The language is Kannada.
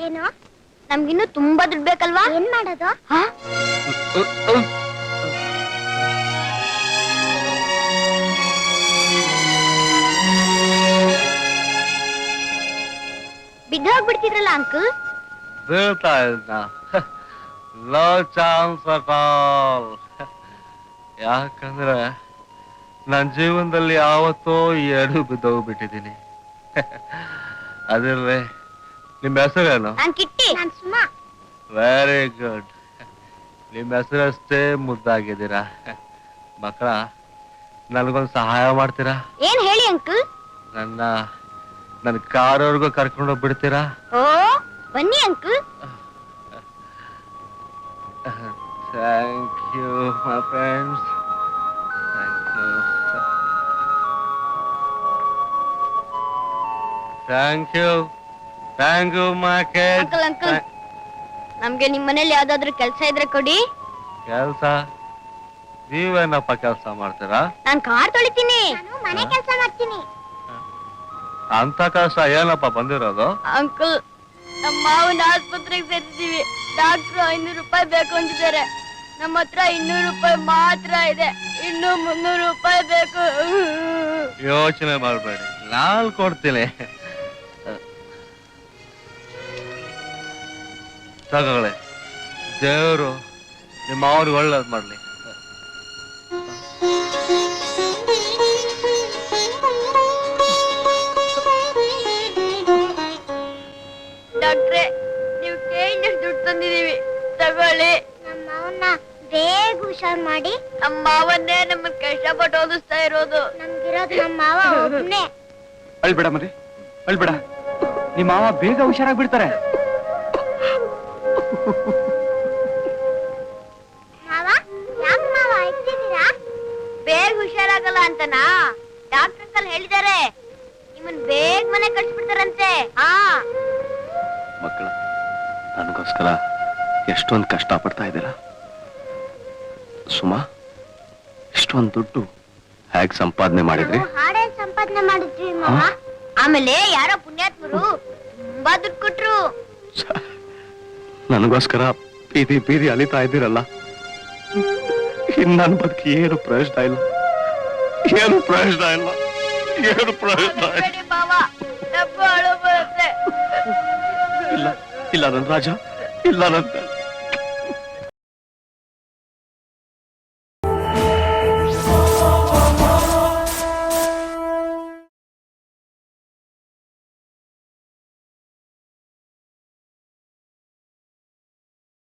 ಏನು? ನಮ್ಗಿನ್ನು ತುಂಬಾ ದುಡ್ಡು ಬೇಕಲ್ವಾ? ಏನ್ ಮಾಡೋದು? ಬಿದ್ದೋಗ್ಬಿಡ್ತಿದ್ರಲ್ಲ ಅಂಕಲ್. ಬೀಳ್ತಾ ಇದ್ನ ನೋ ಚಾನ್ಸ್ ಅಟ್ ಆಲ್. ಯಾಕಂದ್ರೆ ನನ್ನ ಜೀವನದಲ್ಲಿ ಯಾವತ್ತೋ ಎರಡು ಬಿದ್ದೋಗ್ಬಿಟ್ಟಿದ್ದೀನಿ. ಅದಿರ್ಲಿ, ನಿಮ್ಮ ಹೆಸರೇನು? Very good. ನಿಮ್ಮ ಹೆಸರಷ್ಟೇ ಮುದ್ದಾಗಿದ್ದೀರಾ. ಮಕ್ಕಳ, ನನಗೊಂದು ಸಹಾಯ ಮಾಡ್ತೀರಾ? ಏನ್ ಹೇಳಿ ಅಂಕಲ್. ನನ್ನ ಕಾರವರೆಗೂ ಕರ್ಕೊಂಡು ಬಿಡ್ತೀರಾ? ಓ ಬನ್ನಿ uncle. Thank you my friends. Thank you my kid. Uncle ನಮ್ಗೆ ನಿಮ್ ಮನೇಲಿ ಯಾವ್ದಾದ್ರು ಕೆಲ್ಸ ಇದ್ರೆ ಕೊಡಿ. ಕೆಲ್ಸ? ನೀವೇನಪ್ಪ ಕೆಲ್ಸ ಮಾಡ್ತೀರಾ? ನಾನ್ ಕಾರ್ ತೊಳಿತೀನಿ. ಮನೆ ಕೆಲ್ಸ ಮಾಡ್ತೀನಿ. ಅಂತ ಕಷ್ಟ ಏನಪ್ಪ ಬಂದಿರೋದು? ಅಂಕಲ್, ನಮ್ಮ ಮಾವನ ಆಸ್ಪತ್ರೆಗೆ ಸೇರಿಸಿದೀವಿ. ಡಾಕ್ಟ್ರು 500 ರೂಪಾಯಿ ಬೇಕು ಅಂತಿದ್ದಾರೆ. ನಮ್ಮ ಹತ್ರ 200 ರೂಪಾಯಿ ಮಾತ್ರ ಇದೆ. ಇನ್ನು 300 ರೂಪಾಯಿ ಬೇಕು. ಯೋಚನೆ ಮಾಡ್ಬೇಡಿ, ನಾನು ಕೊಡ್ತೀನಿ. ತಗೊಳ್ಳಿ, ದೇವರು ನಿಮ್ಮ ಅವ್ರಿಗೆ ಒಳ್ಳೇದ್ ಮಾಡ್ಲಿ. ಡಾಕ್ಟ್ರೆ, ನೀವು ಕೇಳಿದಷ್ಟು ದುಡ್ಡು ತಂದಿದೀವಿ, ತಗೊಳ್ಳಿ. ನಮ್ಮ ಮಾವನ್ನ ಬೇಗ ಹುಷಾರ್ ಮಾಡಿ. ನಮ್ಮ ಮಾವನ್ನೇ ನಮ್ಮನ್ನ ಕಷ್ಟಪಟ್ಟು ಓದಿಸ್ತಾ ಇರೋದು. ನಮ್ಗಿರೋದು ನಮ್ಮ ಮಾವ ಒಬ್ಬನೇ. ಅಳ್ಬೇಡ ಮರಿ, ಅಳ್ಬೇಡ. ನಿಮ್ಮ ಮಾವ ಬೇಗ ಹುಷಾರಾಗ್ಬಿಡ್ತಾರೆ. ಮಾವ, ಯಾಕೆ ಮಾವ ಇಟ್ಟಿದ್ದೀರಾ? ಬೇಗ ಹುಷಾರಾಗಲ್ಲ ಅಂತನಾ? ಡಾಕ್ಟರ್ ಅಂಕಲ್ ಹೇಳಿದ್ದಾರೆ. ನಿಮ್ಮನ್ ಬೇಗ ಮನೆ ಕಳ್ಸ್ಬಿಡ್ತಾರಂತೆ. ಹಾ ಮಕ್ಕಳು, ನನಗೋಸ್ಕರ ಎಷ್ಟೊಂದು ಕಷ್ಟ ಪಡ್ತಾ ಇದ್ದೀರಾ. ಸುಮಾ, ಇಷ್ಟೊಂದು ದುಡ್ಡು ಹೇಗ್ ಸಂಪಾದನೆ ಮಾಡಿದ್ರಿ? ಹಾಡೇನ್ ಸಂಪಾದನೆ ಮಾಡಿದ್ವಿ ಮಾವ. ಆಮೇಲೆ ಯಾರೋ ಪುಣ್ಯಾತ್ಮರು ತುಂಬಾ ದುಡ್ಡು ಕೊಟ್ರು. ನನಗೋಸ್ಕರ ಬೀದಿ ಬೀದಿ ಅಲಿತಾ ಇದ್ದೀರಲ್ಲ, ಇನ್ ನನ್ ಬದುಕಿ ಏನು ಪ್ರಯೋಜನ ಇಲ್ಲ, ಏನು ಪ್ರಯೋಜನ ಇಲ್ಲ, ಏನು ಪ್ರಯೋಜನ ಇಲ್ಲ. ಮಾವ, ಅಳು ಬರುತ್ತೆ. ಇಲ್ಲ ಇಲ್ಲ, ನನ್ ರಾಜ, ಇಲ್ಲ, ನನ್ನ